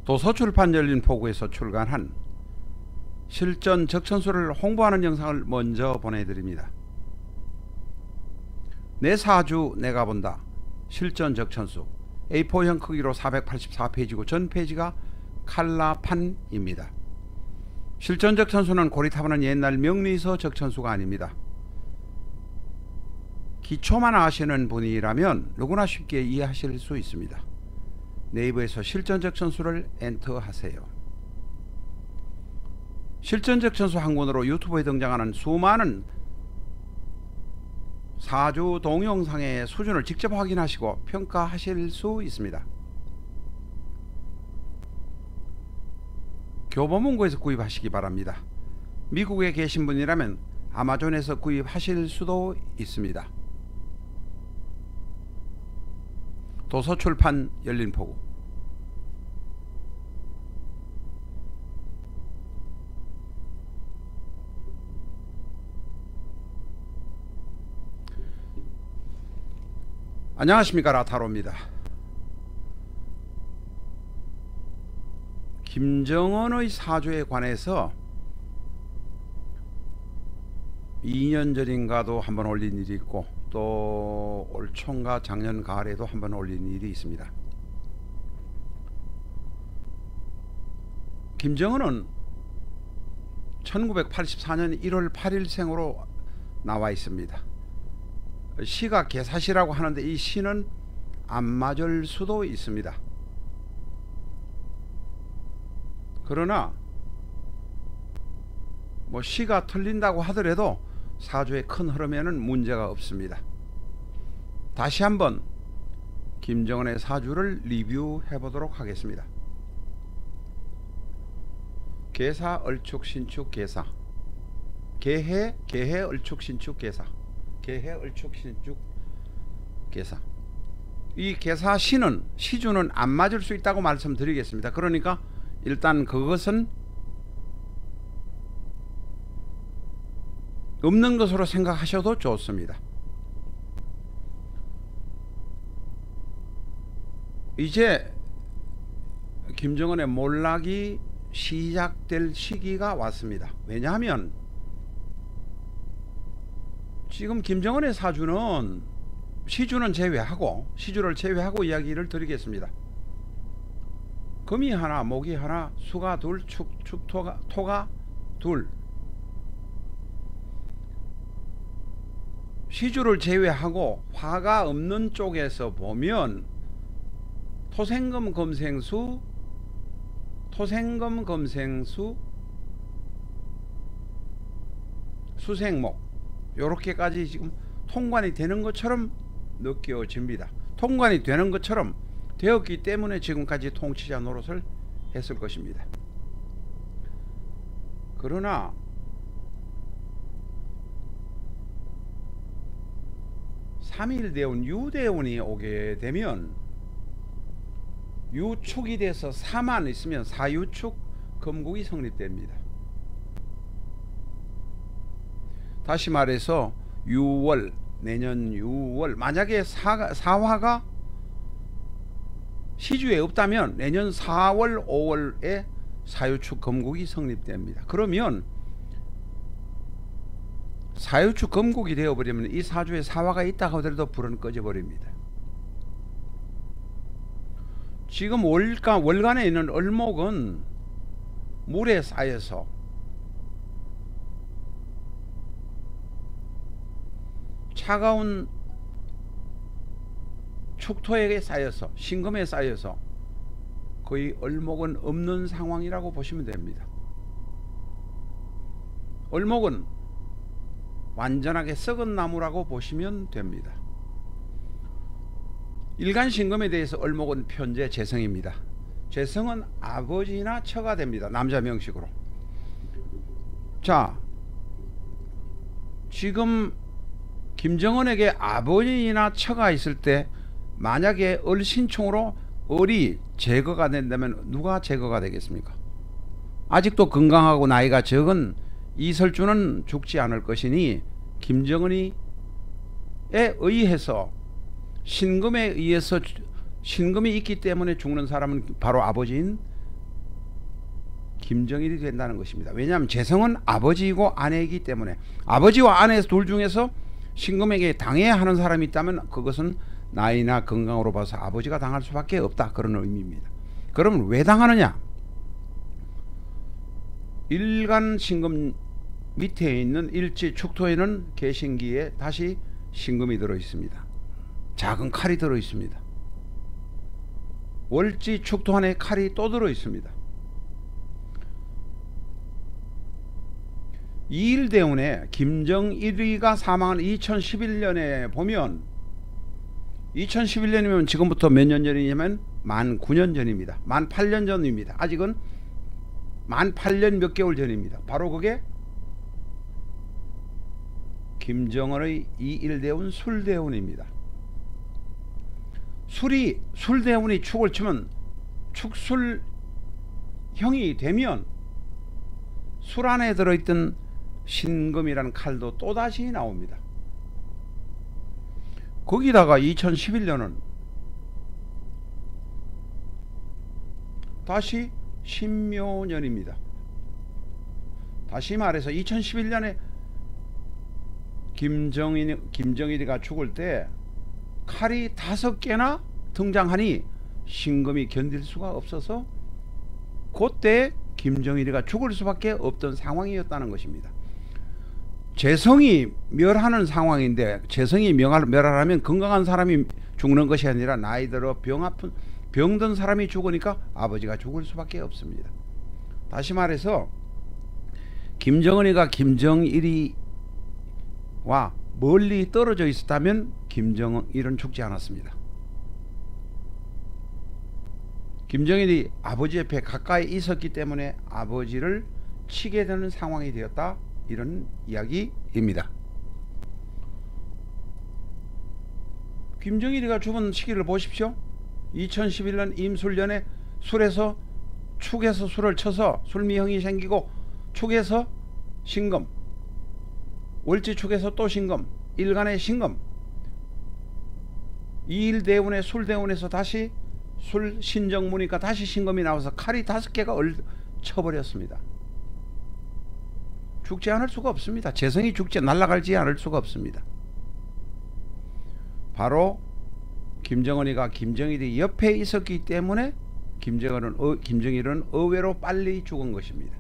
도서출판 열린포구에서 출간한 실전 적천수를 홍보하는 영상을 먼저 보내드립니다. 내 사주 내가 본다. 실전 적천수 A4형 크기로 484페이지고 전 페이지가 칼라판입니다. 실전 적천수는 고리타분한 옛날 명리서 적천수가 아닙니다. 기초만 아시는 분이라면 누구나 쉽게 이해하실 수 있습니다. 네이버에서 실전 적천수를 엔터하세요. 실전 적천수 한 권으로 유튜브에 등장하는 수많은 사주 동영상의 수준을 직접 확인하시고 평가하실 수 있습니다. 교보문고에서 구입하시기 바랍니다. 미국에 계신 분이라면 아마존에서 구입하실 수도 있습니다. 도서출판 열린포구. 안녕하십니까, 라타로입니다. 김정은의 사주에 관해서 2년 전인가도 한번 올린 일이 있고 또 올 총과 작년 가을에도 한번 올린 일이 있습니다. 김정은은 1984년 1월 8일 생으로 나와 있습니다. 시가 개사시라고 하는데 이 시는 안 맞을 수도 있습니다. 그러나 뭐 시가 틀린다고 하더라도 사주의 큰 흐름에는 문제가 없습니다. 다시 한번 김정은의 사주를 리뷰해 보도록 하겠습니다. 계사 을축 신축 계사 개해 을축 신축 계사 개해 을축 신축 계사. 이 계사 시는 시주는 안 맞을 수 있다고 말씀드리겠습니다. 그러니까 일단 그것은 없는 것으로 생각하셔도 좋습니다. 이제 김정은의 몰락이 시작될 시기가 왔습니다. 왜냐하면 지금 김정은의 사주는 시주는 제외하고 시주를 제외하고 이야기를 드리겠습니다. 금이 하나, 목이 하나, 수가 둘, 토가 둘. 시주를 제외하고 화가 없는 쪽에서 보면 토생금 금생수 수생목 요렇게까지 지금 통관이 되는 것처럼 느껴집니다. 통관이 되는 것처럼 되었기 때문에 지금까지 통치자 노릇을 했을 것입니다. 그러나 삼일대운 유대운이 오게 되면 유축이 돼서 사만 있으면 사유축 금국이 성립됩니다. 다시 말해서 유월, 내년 유월, 만약에 사화가 시주에 없다면 내년 4월 5월에 사유축 금국이 성립됩니다. 그러면 사유축 금국이 되어버리면 이 사주에 사화가 있다고 하더라도 불은 꺼져버립니다. 지금 월간에 있는 을목은 물에 쌓여서 차가운 축토에 쌓여서 신금에 쌓여서 거의 을목은 없는 상황이라고 보시면 됩니다. 을목은 완전하게 썩은 나무라고 보시면 됩니다. 일간신금에 대해서 을목은 편재 재성입니다. 재성은 아버지나 처가 됩니다. 남자 명식으로. 자, 지금 김정은에게 아버지나 처가 있을 때 만약에 을신충으로 을이 제거가 된다면 누가 제거가 되겠습니까? 아직도 건강하고 나이가 적은 이설주는 죽지 않을 것이니 김정은에 의해서 신금에 의해서 신금이 있기 때문에 죽는 사람은 바로 아버지인 김정일이 된다는 것입니다. 왜냐하면 재성은 아버지이고 아내이기 때문에 아버지와 아내 둘 중에서 신금에게 당해야 하는 사람이 있다면 그것은 나이나 건강으로 봐서 아버지가 당할 수밖에 없다, 그런 의미입니다. 그러면 왜 당하느냐? 일간 신금 밑에 있는 일지 축토에는 개신기에 다시 신금이 들어 있습니다. 작은 칼이 들어 있습니다. 월지 축토 안에 칼이 또 들어 있습니다. 이일대운에 김정일이가 사망한 2011년에 보면 2011년이면 지금부터 몇 년 전이냐면 만 9년 전입니다. 만 8년 전입니다. 아직은 만 8년 몇 개월 전입니다. 바로 그게 김정은의 이일대운 술대운입니다. 술대운이 축을 치면 축술형이 되면 술 안에 들어있던 신금이라는 칼도 또다시 나옵니다. 거기다가 2011년은 다시 신묘년입니다. 다시 말해서 2011년에 김정일이가 죽을 때 칼이 5개나 등장하니 신금이 견딜 수가 없어서 그때 김정일이가 죽을 수밖에 없던 상황이었다는 것입니다. 재성이 멸하는 상황인데, 재성이 멸하려면 건강한 사람이 죽는 것이 아니라 나이 들어 병든 사람이 죽으니까 아버지가 죽을 수밖에 없습니다. 다시 말해서 김정은이가 김정일이와 멀리 떨어져 있었다면 김정일은 죽지 않았습니다. 김정일이 아버지 옆에 가까이 있었기 때문에 아버지를 치게 되는 상황이 되었다, 이런 이야기입니다. 김정일이가 죽은 시기를 보십시오. 2011년 임술년에 축에서 술을 쳐서 술미형이 생기고 축에서 신금, 월지축에서 또 신금, 일간의 신금, 이일대운의 술대운에서 다시 술 신정무니까 다시 신금이 나와서 칼이 5개가 쳐버렸습니다. 죽지 않을 수가 없습니다. 재성이 날아가지 않을 수가 없습니다. 바로 김정은이가 김정일이 옆에 있었기 때문에 김정일은 의외로 빨리 죽은 것입니다.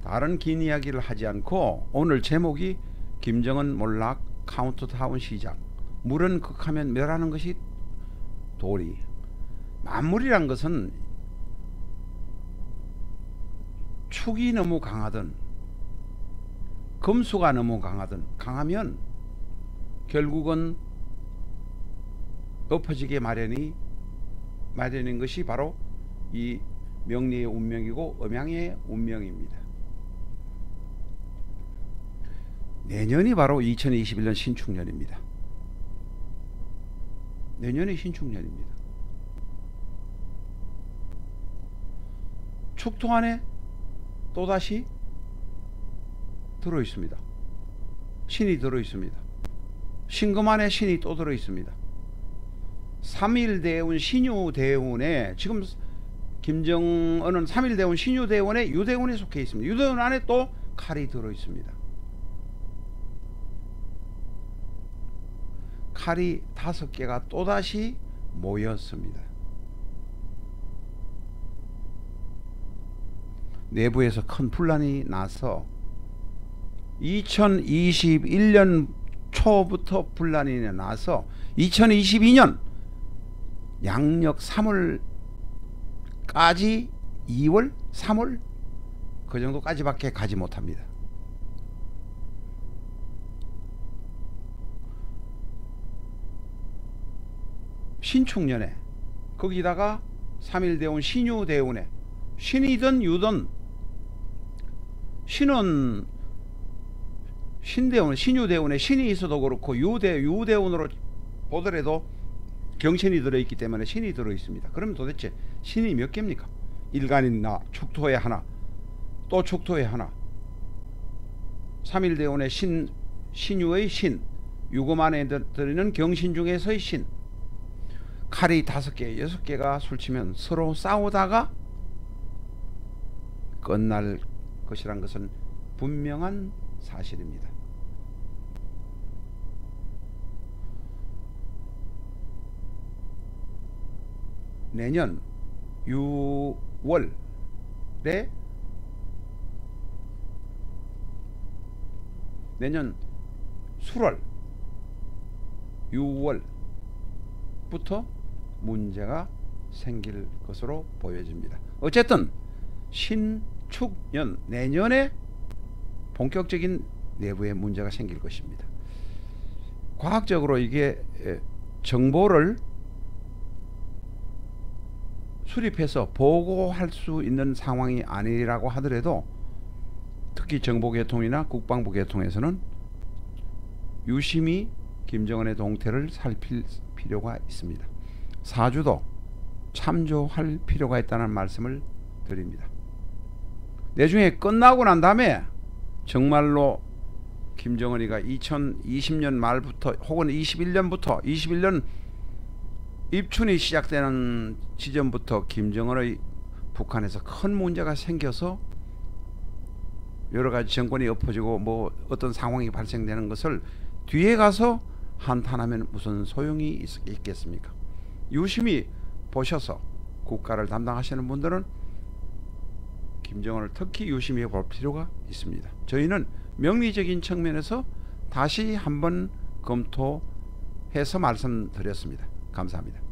다른 긴 이야기를 하지 않고 오늘 제목이 김정은 몰락 카운트다운 시작. 물은 극하면 멸하는 것이 도리. 만물이란 것은 축이 너무 강하든 금수가 너무 강하면 결국은 엎어지게 마련인 것이 바로 이 명리의 운명이고 음양의 운명입니다. 내년이 바로 2021년 신축년입니다. 내년이 신축년입니다. 축토 안에 또다시 들어있습니다. 신이 들어있습니다. 신금 안에 신이 또 들어있습니다. 3일대운 신유대운에 지금 김정은은 3일대운 신유대운에 유대운에 속해 있습니다. 유대운 안에 또 칼이 들어있습니다. 칼이 5개가 또다시 모였습니다. 내부에서 큰 분란이 나서 2021년 초부터 분란이 나서 2022년 양력 3월까지 2월, 3월 그 정도까지밖에 가지 못합니다. 신축년에 거기다가 3일대운 신유대운에 신이든 유든 신은 신대운 신유대운에 신이 있어도 그렇고 유대운으로 보더라도 경신이 들어있기 때문에 신이 들어있습니다. 그러면 도대체 신이 몇 개입니까? 일간이나 축토에 하나, 또 축토에 하나, 3일대운의 신유의 신, 유금 안에 들어있는 경신 중에서의 신, 칼이 5개, 6개가 술치면 서로 싸우다가 끝날 것이란 것은 분명한 사실입니다. 내년 6월에 내년 7월 6월부터 문제가 생길 것으로 보여집니다. 어쨌든 신축년 내년에 본격적인 내부에 문제가 생길 것입니다. 과학적으로 이게 정보를 수립해서 보고할 수 있는 상황이 아니라고 하더라도 특히 정보계통이나 국방부계통에서는 유심히 김정은의 동태를 살필 필요가 있습니다. 사주도 참조할 필요가 있다는 말씀을 드립니다. 나중에 끝나고 난 다음에 정말로 김정은이가 2020년 말부터 혹은 21년 입춘이 시작되는 지점부터 김정은의 북한에서 큰 문제가 생겨서 여러가지 정권이 엎어지고 뭐 어떤 상황이 발생되는 것을 뒤에 가서 한탄하면 무슨 소용이 있겠습니까? 유심히 보셔서 국가를 담당하시는 분들은 김정은을 특히 유심히 볼 필요가 있습니다. 저희는 명리적인 측면에서 다시 한번 검토해서 말씀드렸습니다. 감사합니다.